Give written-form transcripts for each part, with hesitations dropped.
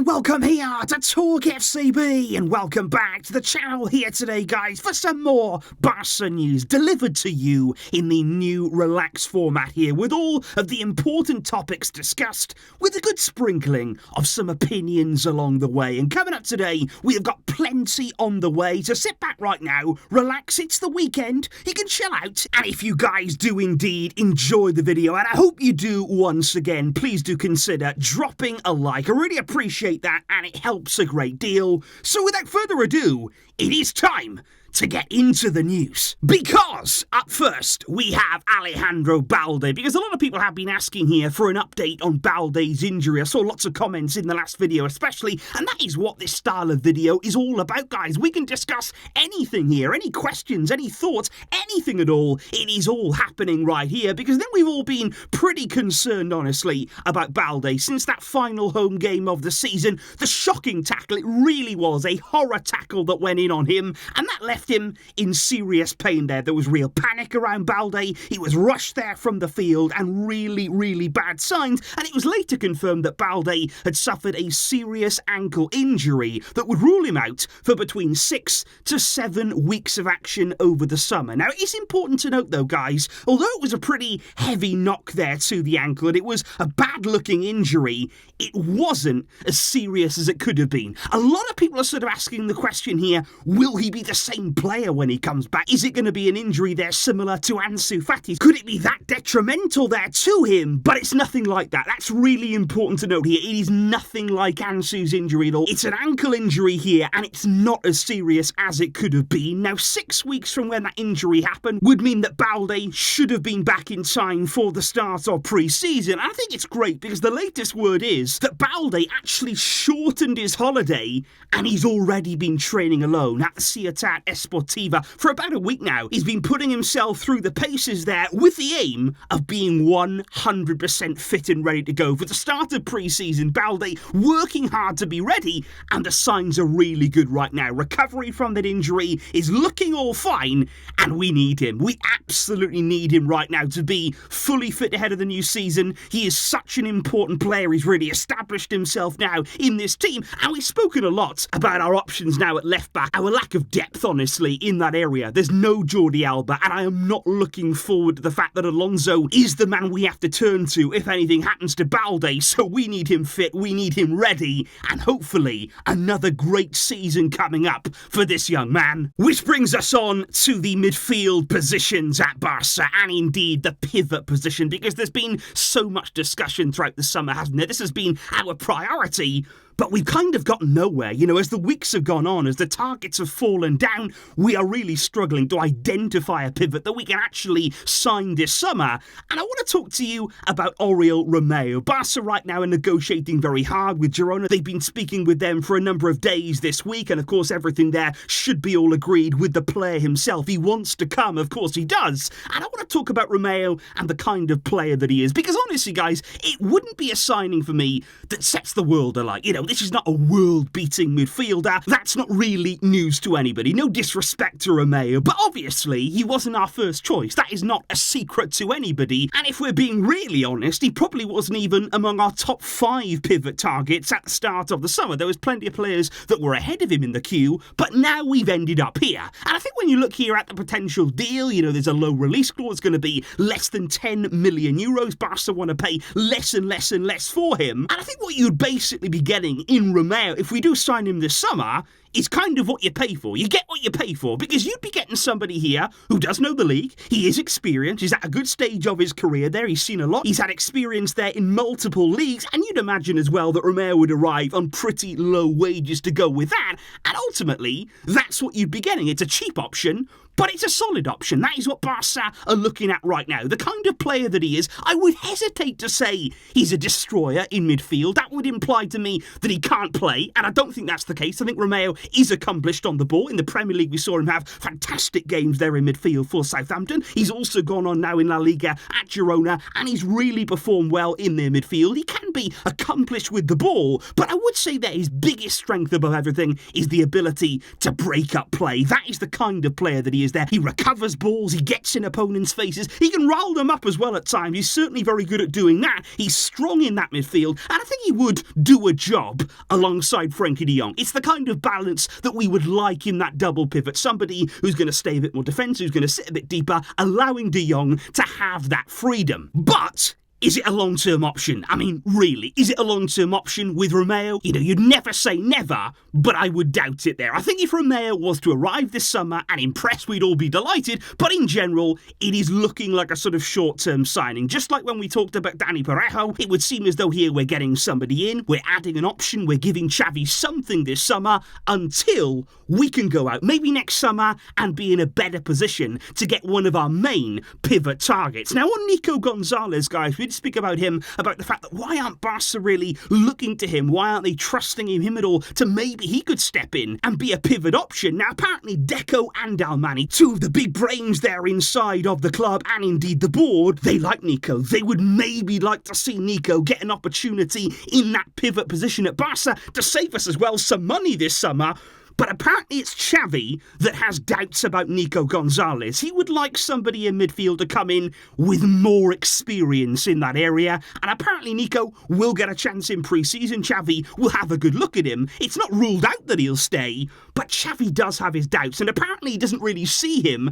welcome here to TalkFCB and welcome back to the channel here today, guys, for some more Barça news delivered to you in the new relaxed format here with all of the important topics discussed with a good sprinkling of some opinions along the way. And coming up today, we have got plenty on the way, so sit back right now, relax, it's the weekend, you can chill out, and if you guys do indeed enjoy the video, and I hope you do once again, please do consider dropping a like. I really appreciate that, and it helps a great deal. So without further ado, it is time to get into the news. Because, up first, we have Alejandro Balde, because a lot of people have been asking here for an update on Balde's injury. I saw lots of comments in the last video especially, and that is what this style of video is all about, guys. We can discuss anything here, any questions, any thoughts, anything at all. It is all happening right here, because then we've all been pretty concerned, honestly, about Balde since that final home game of the season. The shocking tackle, it really was a horror tackle that went in on him, and that left him in serious pain there. There was real panic around Balde. He was rushed there from the field and really bad signs, and it was later confirmed that Balde had suffered a serious ankle injury that would rule him out for between 6 to 7 weeks of action over the summer. Now, it is important to note though, guys, although it was a pretty heavy knock there to the ankle and it was a bad looking injury, it wasn't as serious as it could have been. A lot of people are sort of asking the question here, will he be the same player when he comes back? Is it going to be an injury there similar to Ansu Fati's? Could it be that detrimental there to him? But it's nothing like that. That's really important to note here. It is nothing like Ansu's injury at all. It's an ankle injury here, and it's not as serious as it could have been. Now, 6 weeks from when that injury happened would mean that Balde should have been back in time for the start of pre-season. And I think it's great because the latest word is that Balde actually shortened his holiday and he's already been training alone at the Ciutat Esportiva for about a week now. He's been putting himself through the paces there with the aim of being 100% fit and ready to go for the start of pre-season. Balde working hard to be ready, and the signs are really good right now. Recovery from that injury is looking all fine, and we need him. We absolutely need him right now to be fully fit ahead of the new season. He is such an important player. He's really established himself now in this team, and we've spoken a lot about our options now at left back, our lack of depth, honestly, in that area. There's no Jordi Alba, and I am not looking forward to the fact that Alonso is the man we have to turn to if anything happens to Balde, so we need him fit, we need him ready, and hopefully another great season coming up for this young man. Which brings us on to the midfield positions at Barça, and indeed the pivot position, because there's been so much discussion throughout the summer, hasn't there? This has been our priority, but we've kind of gotten nowhere. You know, as the weeks have gone on, as the targets have fallen down, we are really struggling to identify a pivot that we can actually sign this summer. And I want to talk to you about Oriol Romeu. Barça right now are negotiating very hard with Girona. They've been speaking with them for a number of days this week, and of course everything there should be all agreed with the player himself. He wants to come, of course he does. And I want to talk about Romeu and the kind of player that he is, because honestly, guys, it wouldn't be a signing for me that sets the world alight. You know, this is not a world-beating midfielder. That's not really news to anybody. No disrespect to Romeu, but obviously he wasn't our first choice. That is not a secret to anybody. And if we're being really honest, he probably wasn't even among our top 5 pivot targets at the start of the summer. There was plenty of players that were ahead of him in the queue, but now we've ended up here. And I think when you look here at the potential deal, you know, there's a low release clause going to be less than 10 million euros. Barca want to pay less and less for him. And I think what you'd basically be getting in Romeu, if we do sign him this summer, is kind of what you pay for. You get what you pay for, because you'd be getting somebody here who does know the league. He is experienced. He's at a good stage of his career there. He's seen a lot. He's had experience there in multiple leagues, and you'd imagine as well that Romeu would arrive on pretty low wages to go with that, and ultimately, that's what you'd be getting. It's a cheap option, but it's a solid option. That is what Barca are looking at right now. The kind of player that he is, I would hesitate to say he's a destroyer in midfield. That would imply to me that he can't play, and I don't think that's the case. I think Romeu is accomplished on the ball. In the Premier League, we saw him have fantastic games there in midfield for Southampton. He's also gone on now in La Liga at Girona, and he's really performed well in their midfield. He can be accomplished with the ball, but I would say that his biggest strength above everything is the ability to break up play. That is the kind of player that he is there. He recovers balls, he gets in opponents' faces, he can roll them up as well at times. He's certainly very good at doing that. He's strong in that midfield, and I think he would do a job alongside Frenkie de Jong. It's the kind of balance that we would like in that double pivot. Somebody who's going to stay a bit more defensive, who's going to sit a bit deeper, allowing de Jong to have that freedom. But is it a long-term option? I mean, really, is it a long-term option with Romeu? You know, you'd never say never, but I would doubt it there. I think if Romeu was to arrive this summer and impress, we'd all be delighted, but in general, it is looking like a sort of short-term signing. Just like when we talked about Dani Parejo, it would seem as though here we're getting somebody in, we're adding an option, we're giving Xavi something this summer until we can go out, maybe next summer, and be in a better position to get one of our main pivot targets. Now, on Nico Gonzalez, guys, we speak about him, about the fact that why aren't Barca really looking to him? Why aren't they trusting him at all to maybe he could step in and be a pivot option? Now, apparently, Deco and Almani, two of the big brains there inside of the club and indeed the board, they like Nico. They would maybe like to see Nico get an opportunity in that pivot position at Barca to save us as well some money this summer. But apparently it's Xavi that has doubts about Nico Gonzalez. He would like somebody in midfield to come in with more experience in that area. And apparently Nico will get a chance in pre-season. Xavi will have a good look at him. It's not ruled out that he'll stay, but Xavi does have his doubts. And apparently he doesn't really see him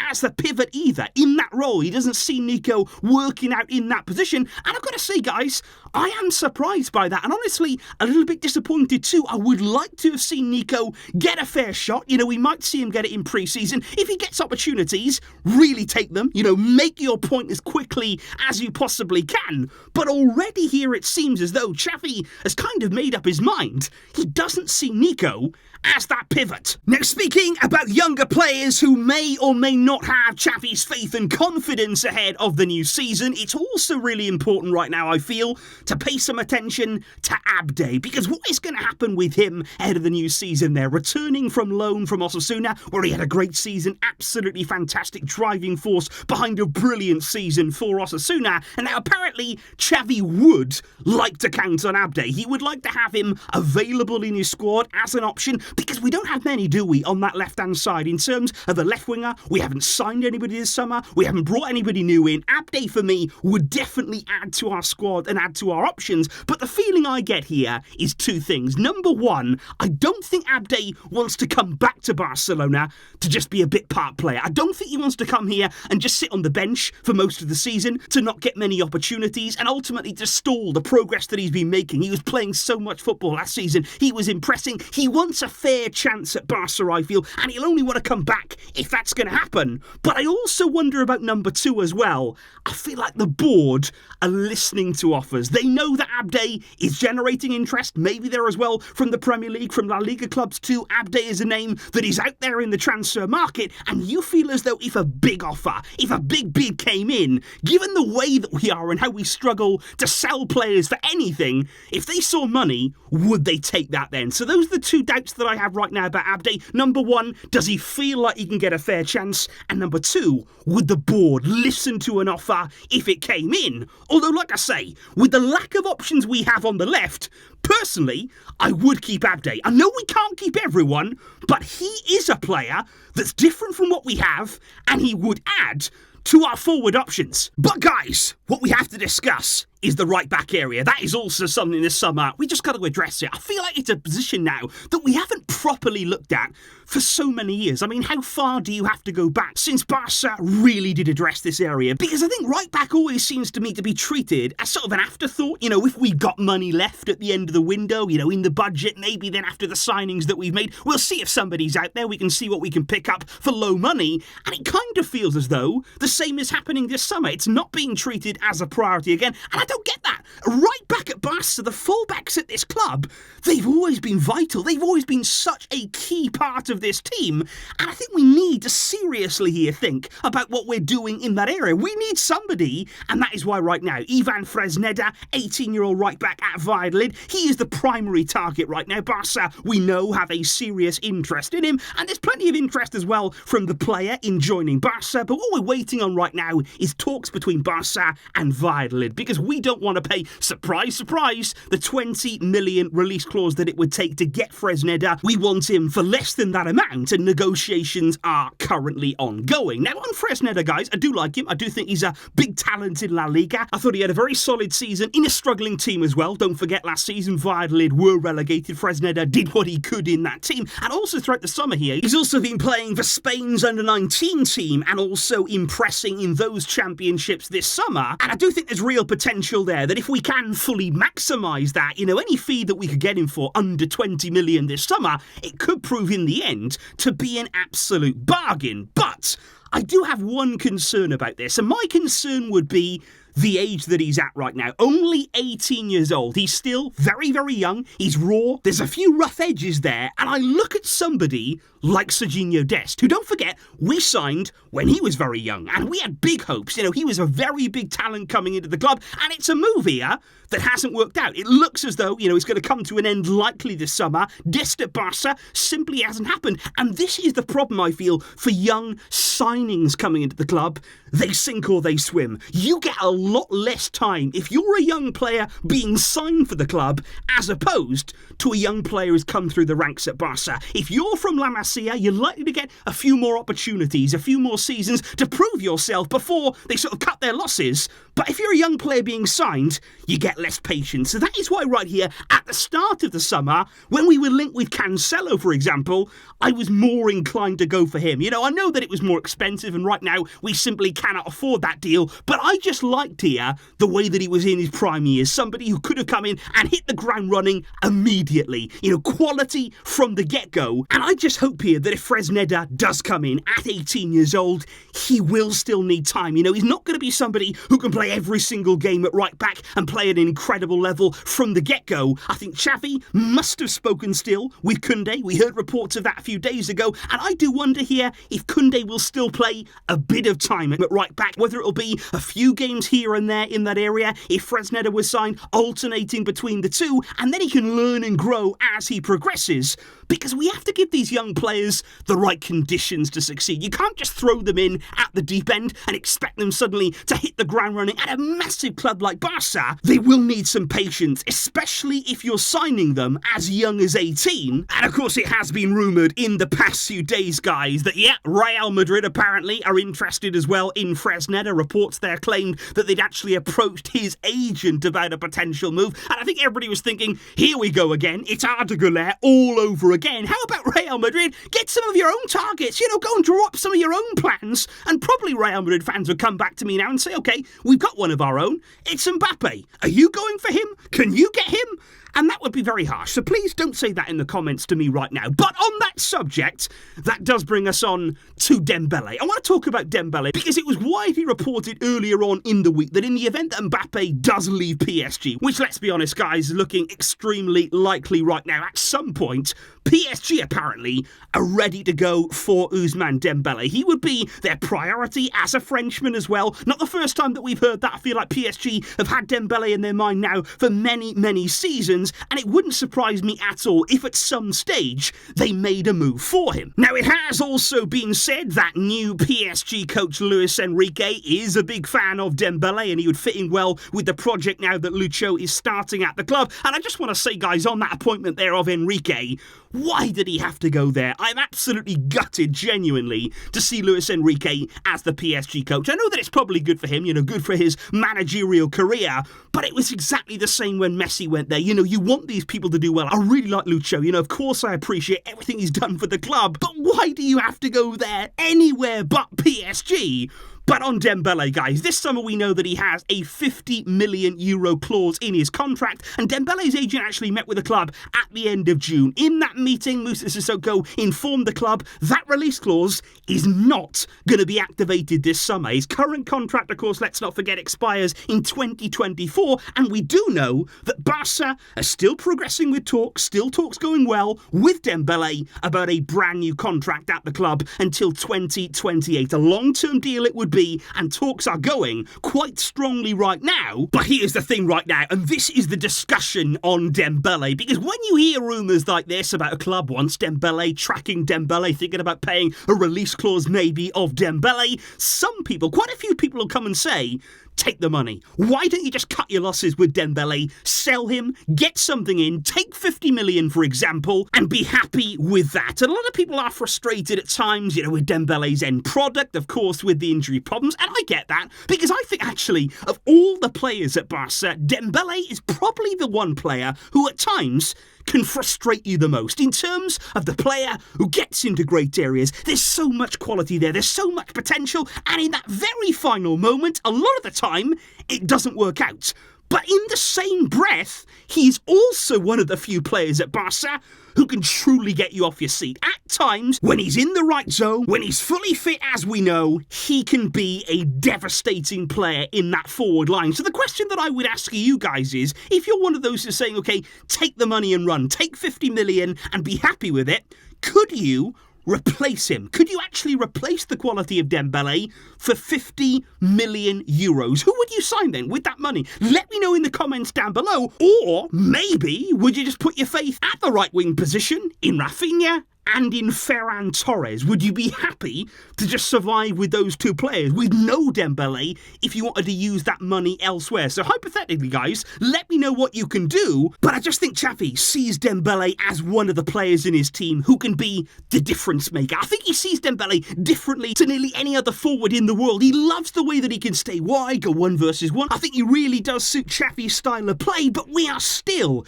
as the pivot either. In that role, he doesn't see Nico working out in that position. And I've got to say, guys, I am surprised by that. And honestly, a little bit disappointed too. I would like to have seen Nico get a fair shot. You know, we might see him get it in pre-season. If he gets opportunities, really take them. You know, make your point as quickly as you possibly can. But already here it seems as though Xavi has kind of made up his mind. He doesn't see Nico as that pivot. Now, speaking about younger players who may or may not have Xavi's faith and confidence ahead of the new season, it's also really important right now, I feel, to pay some attention to Abde, because what is going to happen with him ahead of the new season there? Returning from loan from Osasuna, where he had a great season, absolutely fantastic driving force behind a brilliant season for Osasuna, and now apparently Xavi would like to count on Abde. He would like to have him available in his squad as an option, because we don't have many, do we, on that left-hand side? In terms of a left winger, we haven't signed anybody this summer, we haven't brought anybody new in. Abde, for me, would definitely add to our squad and add to our options, but the feeling I get here is two things. Number one, I don't think Abde wants to come back to Barcelona to just be a bit part player. I don't think he wants to come here and just sit on the bench for most of the season, to not get many opportunities, and ultimately to stall the progress that he's been making. He was playing so much football last season, he was impressing. He wants a fair chance at Barca, I feel, and he'll only want to come back if that's going to happen. But I also wonder about number two as well. I feel like the board are listening to offers. They know that Abde is generating interest, maybe there as well from the Premier League, from La Liga clubs too. Abde is a name that is out there in the transfer market, and you feel as though if a big offer, if a big bid came in, given the way that we are and how we struggle to sell players for anything, if they saw money, would they take that then? So those are the two doubts that I have right now about Abde. Number one, does he feel like he can get a fair chance? And number two, would the board listen to an offer if it came in? Although, like I say, with the lack of options we have on the left, personally, I would keep Abde. I know we can't keep everyone, but he is a player that's different from what we have, and he would add to our forward options. But guys, what we have to discuss is the right back area. That is also something this summer we just got to address it. I feel like it's a position now that we haven't properly looked at for so many years. I mean, how far do you have to go back since Barca really did address this area? Because I think right back always seems to me to be treated as sort of an afterthought. You know, if we got money left at the end of the window, you know, in the budget, maybe then after the signings that we've made, we'll see if somebody's out there, we can see what we can pick up for low money. And it kind of feels as though the same is happening this summer. It's not being treated as a priority again. And I don't get that. Right back at Barça, the fullbacks at this club, they've always been vital. They've always been such a key part of this team. And I think we need to seriously here think about what we're doing in that area. We need somebody, and that is why right now, Ivan Fresneda, 18-year-old right back at Valladolid, he is the primary target right now. Barça, we know, have a serious interest in him, and there's plenty of interest as well from the player in joining Barça. But what we're waiting on right now is talks between Barça and Valladolid, because we don't want to pay, surprise, surprise, the 20 million release clause that it would take to get Fresneda. We want him for less than that amount, and negotiations are currently ongoing. Now, on Fresneda, guys, I do like him. I do think he's a big talent in La Liga. I thought he had a very solid season in a struggling team as well. Don't forget, last season, Valladolid were relegated. Fresneda did what he could in that team, and also throughout the summer here, he's also been playing for Spain's under-19 team and also impressing in those championships this summer. And I do think there's real potential there that if we can fully maximise that, any fee that we could get him for under 20 million this summer, it could prove in the end to be an absolute bargain. But I do have one concern about this, and my concern would be the age that he's at right now. Only 18 years old. He's still very, very young. He's raw. There's a few rough edges there. And I look at somebody like Serginho Dest, who, don't forget, we signed when he was very young. And we had big hopes. He was a very big talent coming into the club. And it's a move here that hasn't worked out. It looks as though, it's going to come to an end likely this summer. Dest at Barça simply hasn't happened. And this is the problem, I feel, for young signings coming into the club. They sink or they swim. You get a lot less time if you're a young player being signed for the club as opposed to a young player who's come through the ranks at Barça. If you're from La Masia, you're likely to get a few more opportunities, a few more seasons to prove yourself before they sort of cut their losses. But if you're a young player being signed, you get less patience. So that is why right here at the start of the summer, when we were linked with Cancelo, for example, I was more inclined to go for him. I know that it was more expensive, and right now we simply cannot afford that deal, but I just liked here the way that he was in his prime years. Somebody who could have come in and hit the ground running immediately. Quality from the get-go. And I just hope here that if Fresneda does come in at 18 years old, he will still need time. He's not going to be somebody who can play every single game at right back and play at an incredible level from the get-go. I think Xavi must have spoken still with Koundé. We heard reports of that a few days ago, and I do wonder here if Koundé will still play a bit of time at right back, whether it'll be a few games here and there in that area, if Fresneda was signed, alternating between the two, and then he can learn and grow as he progresses. Because we have to give these young players the right conditions to succeed. You can't just throw them in at the deep end and expect them suddenly to hit the ground running at a massive club like Barça. They will need some patience, especially if you're signing them as young as 18. And of course, it has been rumoured in the past few days, guys, that Real Madrid apparently are interested as well in Fresneda. Reports there claimed that they'd actually approached his agent about a potential move. And I think everybody was thinking, here we go again. It's Arda Güler all over again. How about Real Madrid? Get some of your own targets, go and draw up some of your own plans. And probably Real Madrid fans would come back to me now and say, okay, we've got one of our own. It's Mbappe. Are you going for him? Can you get him? And that would be very harsh. So please don't say that in the comments to me right now. But on that subject, that does bring us on to Dembele. I want to talk about Dembele because it was widely reported earlier on in the week that in the event that Mbappe does leave PSG, which, let's be honest, guys, is looking extremely likely right now, at some point, PSG apparently are ready to go for Ousmane Dembele. He would be their priority as a Frenchman as well. Not the first time that we've heard that. I feel like PSG have had Dembele in their mind now for many, many seasons, and it wouldn't surprise me at all if at some stage they made a move for him. Now, it has also been said that new PSG coach Luis Enrique is a big fan of Dembele, and he would fit in well with the project now that Lucho is starting at the club. And I just want to say, guys, on that appointment there of Enrique, why did he have to go there? I'm absolutely gutted, genuinely, to see Luis Enrique as the PSG coach. I know that it's probably good for him, good for his managerial career, but it was exactly the same when Messi went there. You want these people to do well. I really like Lucho. Of course I appreciate everything he's done for the club, but why do you have to go there anywhere but PSG? But on Dembele, guys, this summer we know that he has a €50 million clause in his contract, and Dembele's agent actually met with the club at the end of June. In that meeting, Moussa Sissoko informed the club that release clause is not going to be activated this summer. His current contract, of course, let's not forget, expires in 2024, and we do know that Barça are still progressing with talks, still talks going well with Dembele about a brand new contract at the club until 2028. A long-term deal it would be, and talks are going quite strongly right now. But here's the thing right now, and this is the discussion on Dembele, because when you hear rumours like this about a club wants Dembele, tracking Dembele, thinking about paying a release clause maybe of Dembele, some people, quite a few people will come and say, take the money. Why don't you just cut your losses with Dembele, sell him, get something in, take 50 million, for example, and be happy with that? And a lot of people are frustrated at times, with Dembele's end product, of course, with the injury problems, and I get that, because I think actually, of all the players at Barca, Dembele is probably the one player who at times can frustrate you the most. In terms of the player who gets into great areas, there's so much quality there, there's so much potential, and in that very final moment, a lot of the time, it doesn't work out. But in the same breath, he's also one of the few players at Barca who can truly get you off your seat. At times, when he's in the right zone, when he's fully fit, as we know, he can be a devastating player in that forward line. So the question that I would ask you guys is, if you're one of those who's saying, okay, take the money and run, take 50 million and be happy with it, could you replace him? Could you actually replace the quality of Dembele for 50 million euros? Who would you sign then with that money? Let me know in the comments down below. Or maybe would you just put your faith at the right wing position in Raphinha and in Ferran Torres? Would you be happy to just survive with those two players with no Dembele if you wanted to use that money elsewhere? So hypothetically, guys, let me know what you can do. But I just think Xavi sees Dembele as one of the players in his team who can be the difference maker. I think he sees Dembele differently to nearly any other forward in the world. He loves the way that he can stay wide, go 1 versus 1. I think he really does suit Xavi's style of play, but we are still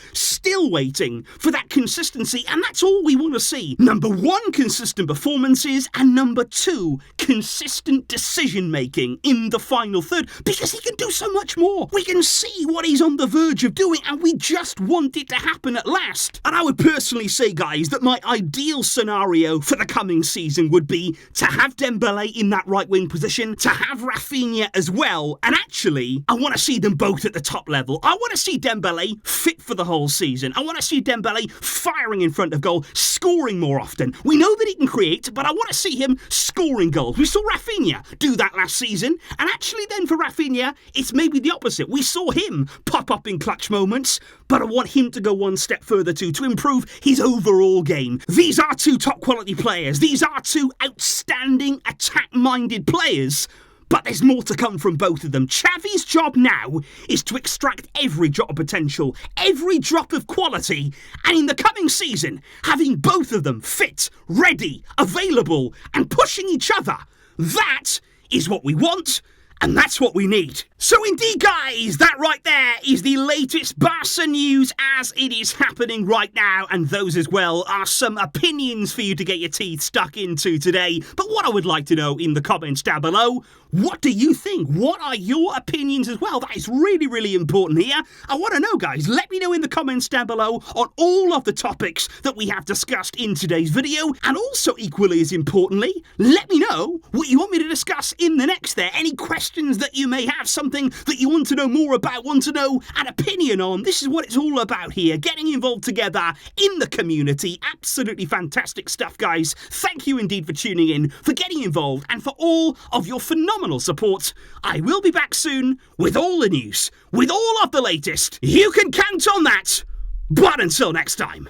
waiting for that consistency, and that's all we want to see. Number 1, consistent performances, and number 2, consistent decision making in the final third, because he can do so much more. We can see what he's on the verge of doing, and we just want it to happen at last. And I would personally say, guys, that my ideal scenario for the coming season would be to have Dembele in that right wing position, to have Raphinha as well, and actually, I want to see them both at the top level. I want to see Dembele fit for the whole season. I want to see Dembele firing in front of goal, scoring more often. We know that he can create, but I want to see him scoring goals. We saw Raphinha do that last season, and actually then for Raphinha, it's maybe the opposite. We saw him pop up in clutch moments, but I want him to go one step further too, to improve his overall game. These are two top quality players. These are two outstanding attack-minded players. But there's more to come from both of them. Xavi's job now is to extract every drop of potential, every drop of quality, and in the coming season, having both of them fit, ready, available, and pushing each other. That is what we want, and that's what we need. So indeed, guys, that right there is the latest Barca news as it is happening right now, and those as well are some opinions for you to get your teeth stuck into today. But what I would like to know in the comments down below, what do you think? What are your opinions as well? That is really, really important here. I want to know, guys. Let me know in the comments down below on all of the topics that we have discussed in today's video. And also, equally as importantly, let me know what you want me to discuss in the next there. Any questions that you may have, something that you want to know more about, want to know an opinion on. This is what it's all about here. Getting involved together in the community. Absolutely fantastic stuff, guys. Thank you indeed for tuning in, for getting involved, and for all of your phenomenal support. I will be back soon with all the news, with all of the latest. You can count on that. But until next time,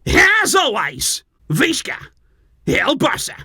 as always, Visca El Barça.